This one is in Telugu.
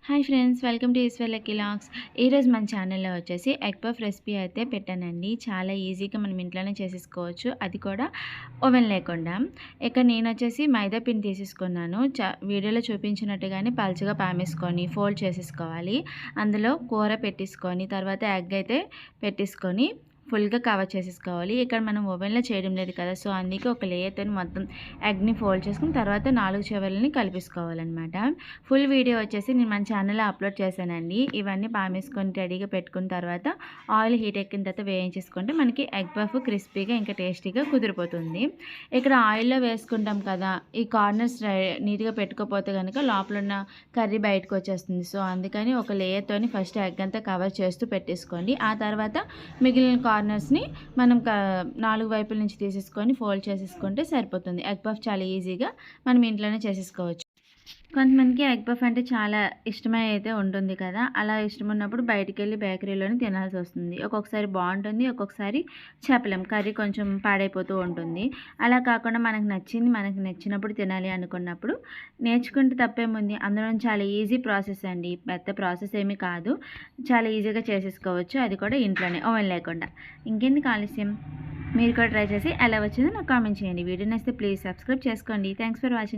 Hi friends, welcome to Eshwar lucky logs. ఈరోజు మన ఛానల్లో వచ్చేసి ఎగ్ పఫ్ రెసిపీ అయితే పెట్టానండి. చాలా ఈజీగా మనం ఇంట్లోనే చేసేసుకోవచ్చు, అది కూడా ఓవెన్ లేకుండా. ఇక్కడ నేను వచ్చేసి మైదా పిండి తీసేసుకున్నాను. వీడియోలో చూపించినట్టుగానే పలుచగా పామేసుకొని ఫోల్డ్ చేసేసుకోవాలి. అందులో కూర పెట్టేసుకొని తర్వాత ఎగ్ అయితే పెట్టేసుకొని ఫుల్గా కవర్ చేసేసుకోవాలి. ఇక్కడ మనం ఓవెన్లో చేయడం లేదు కదా, సో అందుకే ఒక లేయర్తో మొత్తం ఎగ్ని ఫోల్డ్ చేసుకుని తర్వాత 4 చివర్లని కలిపేసుకోవాలన్నమాట. ఫుల్ వీడియో వచ్చేసి నేను మన ఛానల్లో అప్లోడ్ చేశానండి. ఇవన్నీ పామేసుకొని రెడీగా పెట్టుకున్న తర్వాత ఆయిల్ హీట్ ఎక్కిన తర్వాత వేయించేసుకుంటే మనకి ఎగ్ పఫ్ క్రిస్పీగా ఇంకా టేస్టీగా కుదిరిపోతుంది. ఇక్కడ ఆయిల్లో వేసుకుంటాం కదా, ఈ కార్నర్స్ నీట్గా పెట్టుకోకపోతే కనుక లోపల ఉన్న కర్రీ బయటకు వచ్చేస్తుంది. సో అందుకని ఒక లేయర్తోని ఫస్ట్ ఎగ్ అంతా కవర్ చేస్తూ పెట్టేసుకోండి. ఆ తర్వాత మిగిలిన కార్నర్స్ని మనం 4 వైపుల నుంచి తీసేసుకొని ఫోల్డ్ చేసేసుకుంటే సరిపోతుంది. ఎగ్ పఫ్ చాలా ఈజీగా మనం ఇంట్లోనే చేసేసుకోవచ్చు. కొంతమందికి ఎగ్ పఫ్ అంటే చాలా ఇష్టమై అయితే ఉంటుంది కదా, అలా ఇష్టం ఉన్నప్పుడు బయటికి వెళ్ళి బేకరీలోనే తినాల్సి వస్తుంది. ఒక్కొక్కసారి బాగుంటుంది, ఒక్కొక్కసారి చెప్పలేం, కర్రీ కొంచెం పాడైపోతూ ఉంటుంది. అలా కాకుండా మనకు నచ్చింది మనకు నచ్చినప్పుడు తినాలి అనుకున్నప్పుడు నేర్చుకుంటే తప్పేముంది. అందులో చాలా ఈజీ ప్రాసెస్ అండి, పెద్ద ప్రాసెస్ ఏమీ కాదు, చాలా ఈజీగా చేసేసుకోవచ్చు, అది కూడా ఇంట్లోనే ఓవెన్ లేకుండా. ఇంకెందుకు ఆలస్యం, మీరు కూడా ట్రై చేసి ఎలా వచ్చిందో నాకు కామెంట్ చేయండి. వీడియో నచ్చితే ప్లీజ్ సబ్స్క్రైబ్ చేసుకోండి. Thanks for watching.